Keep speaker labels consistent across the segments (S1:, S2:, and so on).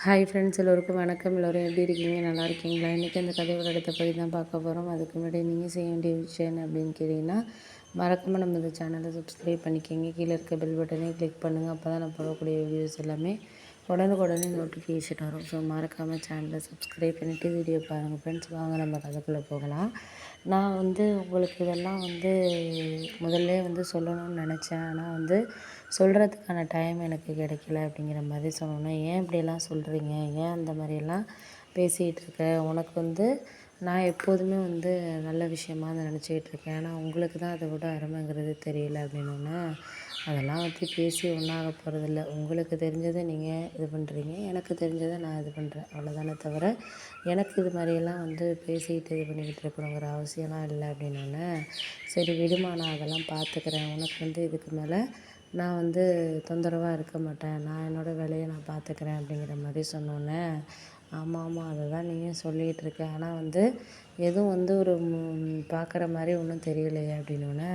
S1: Hi friends, எல்லோருக்கும் வணக்கம். எல்லோரும் எப்படி இருக்கீங்க? நல்லா இருக்கீங்களா? இன்றைக்கி அந்த கதையோட அடுத்த பகுதி தான் பார்க்க போகிறோம். அதுக்கு முன்னாடி நீங்கள் செய்ய வேண்டிய விஷயம் என்ன அப்படின்னு கேட்டிங்கன்னா, மறக்காமல் நம்ம இந்த சேனலை சப்ஸ்கிரைப் பண்ணிக்கோங்க. கீழே இருக்க பெல் பட்டனே கிளிக் பண்ணுங்கள். அப்போ தான் நான் போடக்கூடிய வீடியோஸ் எல்லாமே உடனுக்குடனே நோட்டிஃபிகேஷன் வரும். ஸோ மறக்காமல் சேனலை சப்ஸ்கிரைப் பண்ணிவிட்டு வீடியோ பாருங்கள் ஃப்ரெண்ட்ஸ். வாங்க நம்ம கதைக்குள்ளே போகலாம். நான் உங்களுக்கு இதெல்லாம் முதல்ல சொல்லணும்னு நினச்சேன். ஆனால் சொல்கிறதுக்கான டைம் எனக்கு கிடைக்கல அப்படிங்கிற மாதிரி சொன்னோன்னே, ஏன் இப்படியெல்லாம் சொல்கிறீங்க? ஏன் அந்த மாதிரியெல்லாம் பேசிகிட்டு இருக்க? உனக்கு நான் எப்போதுமே நல்ல விஷயமா நினச்சிக்கிட்டு இருக்கேன். ஆனால் உங்களுக்கு தான் அதை விட அருமைங்கிறது தெரியல அப்படின்னோன்னே, அதெல்லாம் பேசி ஒன்றாக போகிறதில்ல. உங்களுக்கு தெரிஞ்சதை நீங்கள் இது பண்ணுறீங்க, எனக்கு தெரிஞ்சதை நான் இது பண்ணுறேன், அவ்வளோதானே தவிர எனக்கு இது மாதிரியெல்லாம் பேசிக்கிட்டு இது பண்ணிக்கிட்டு இருக்கணுங்கிற அவசியம்லாம் இல்லை அப்படின்னோடனே, சரி விடுமா, நான் அதெல்லாம் பார்த்துக்கிறேன். உனக்கு இதுக்கு மேலே நான் தொந்தரவாக இருக்க மாட்டேன். நான் என்னோடய வேலையை நான் பார்த்துக்கிறேன் அப்படிங்கிற மாதிரி சொன்னோன்னே, ஆமாம் ஆமாம், அதை தான் நீயும் சொல்லிகிட்டு இருக்க. ஆனால் எதுவும் ஒரு பார்க்குற மாதிரி ஒன்றும் தெரியலையே அப்படின்னோடனே,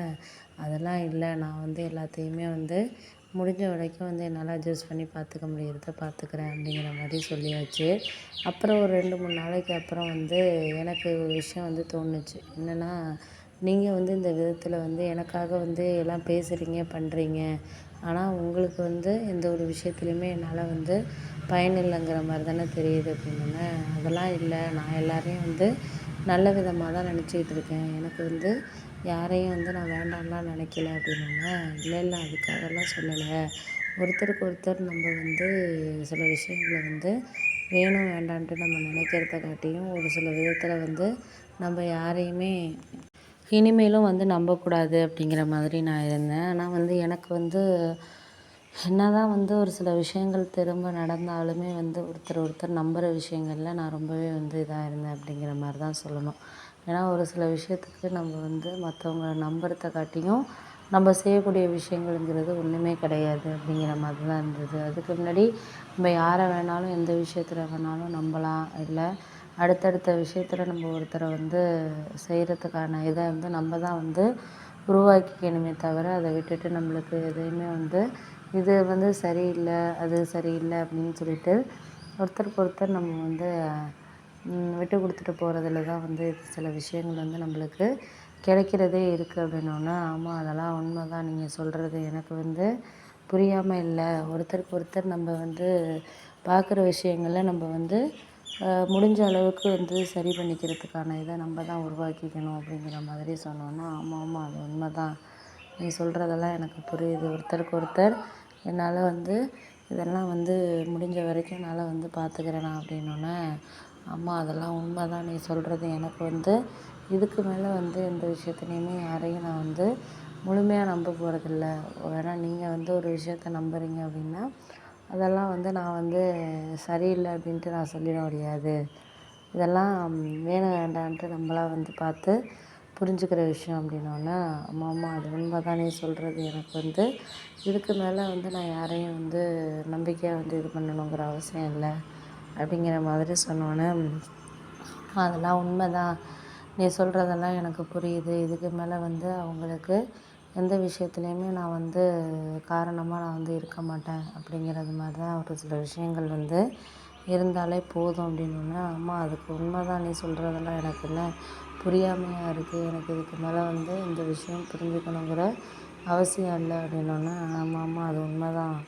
S1: அதெல்லாம் இல்லை, நான் எல்லாத்தையுமே முடிஞ்ச வரைக்கும் என்னால் அட்ஜஸ்ட் பண்ணி பார்த்துக்க முடியறத பார்த்துக்கிறேன் அப்படிங்கிற மாதிரி சொல்லியாச்சு. அப்புறம் ஒரு 2-3 நாளைக்கு அப்புறம் எனக்கு ஒரு விஷயம் தோணுச்சு. என்னென்னா, நீங்கள் இந்த விதத்தில் எனக்காக எல்லாம் பேசுகிறீங்க, பண்ணுறீங்க. ஆனால் உங்களுக்கு எந்த ஒரு விஷயத்துலையுமே என்னால் பயனில்லைங்கிற மாதிரி தானே தெரியுது அப்படின்னோன்னே, அதெல்லாம் இல்லை, நான் எல்லாரையும் நல்ல விதமாக தான் நினச்சிக்கிட்டு இருக்கேன். எனக்கு யாரையும் நான் வேண்டாம்லாம் நினைக்கல அப்படின்னோன்னே, இல்லை இல்லை, அதுக்காகலாம் சொல்லலை. ஒருத்தருக்கு ஒருத்தர் நம்ம சில விஷயங்களை வேணும் வேண்டான்ட்டு நம்ம நினைக்கிறத காட்டியும், ஒரு சில விதத்தில் நம்ம யாரையுமே இனிமேலும் நம்பக்கூடாது அப்படிங்கிற மாதிரி நான் இருந்தேன். ஆனால் எனக்கு என்னதான் ஒரு சில விஷயங்கள் திரும்ப நடந்தாலுமே ஒருத்தர் ஒருத்தர் நம்புகிற விஷயங்களில் நான் ரொம்பவே இதாக இருந்தேன் அப்படிங்கிற மாதிரி தான் சொல்லணும். ஏன்னா ஒரு சில விஷயத்துக்கு நம்ம மற்றவங்கள நம்புறத காட்டியும் நம்ம செய்யக்கூடிய விஷயங்கள்ங்கிறது ஒன்றுமே கிடையாது அப்படிங்கிற மாதிரி தான் இருந்தது. அதுக்கு முன்னாடி நம்ம யாரை வேணாலும் எந்த விஷயத்தில் வேணாலும் நம்பலாம். இல்லை அடுத்தடுத்த விஷயத்தில் நம்ம ஒருத்தரை செய்கிறதுக்கான இதை நம்ம தான் உருவாக்கிக்கணுமே தவிர, அதை விட்டுட்டு நம்மளுக்கு எதையுமே இது சரியில்லை, அது சரியில்லை அப்படின்னு சொல்லிட்டு ஒருத்தருக்கு ஒருத்தர் நம்ம விட்டு கொடுத்துட்டு போகிறதுல தான் சில விஷயங்கள் நம்மளுக்கு கிடைக்கிறதே இருக்குது அப்படின்னோன்னா, ஆமாம் அதெல்லாம் உண்மை தான். நீங்கள் சொல்கிறது எனக்கு புரியாமல் இல்லை. ஒருத்தருக்கு ஒருத்தர் நம்ம பார்க்குற விஷயங்களை நம்ம முடிஞ்ச அளவுக்கு சரி பண்ணிக்கிறதுக்கான இதை நம்ம தான் உருவாக்கிக்கணும் அப்படிங்கிற மாதிரி சொன்னோன்னா, ஆமாம் ஆமாம், அது உண்மை தான். நீ சொல்கிறதெல்லாம் எனக்கு புரியுது. ஒருத்தருக்கு ஒருத்தர் என்னால் இதெல்லாம் முடிஞ்ச வரைக்கும் என்னால் பார்த்துக்கிறேன் நான் அப்படின்னோன்னே, ஆமாம் அதெல்லாம் உண்மை தான். நீ சொல்கிறது எனக்கு இதுக்கு மேலே எந்த விஷயத்துலையுமே யாரையும் நான் முழுமையாக நம்ப போகிறதில்ல. வேணா நீங்கள் ஒரு விஷயத்த நம்புகிறீங்க அப்படின்னா, அதெல்லாம் நான் சரியில்லை அப்படின்ட்டு நான் சொல்லிட முடியாது. இதெல்லாம் வேணும் வேண்டான்ட்டு நம்மளா பார்த்து புரிஞ்சுக்கிற விஷயம் அப்படின்னோன்னே, ஆமாம் ஆமாம், அது உண்மை தான். நீ சொல்கிறது எனக்கு இதுக்கு மேலே நான் யாரையும் நம்பிக்கையாக இது பண்ணணுங்கிற அவசியம் இல்லை அப்படிங்கிற மாதிரி சொன்னோன்னே, அதெல்லாம் உண்மை தான். நீ சொல்கிறதெல்லாம் எனக்கு புரியுது. இதுக்கு மேலே அவங்களுக்கு எந்த விஷயத்துலையுமே நான் காரணமாக நான் இருக்க மாட்டேன் அப்படிங்கிறது மாதிரி தான் ஒரு சில விஷயங்கள் இருந்தாலே போதும் அப்படின்னோன்னே, ஆமாம் அதுக்கு உண்மை தான். நீ சொல்கிறதெல்லாம் எனக்கு என்ன புரியாமையாக இருக்குது. எனக்கு இதுக்கு மேலே இந்த விஷயம் புரிஞ்சுக்கணுங்கிற அவசியம் இல்லை அப்படின்னோன்னே, ஆமாம் ஆமாம், அது உண்மை தான்.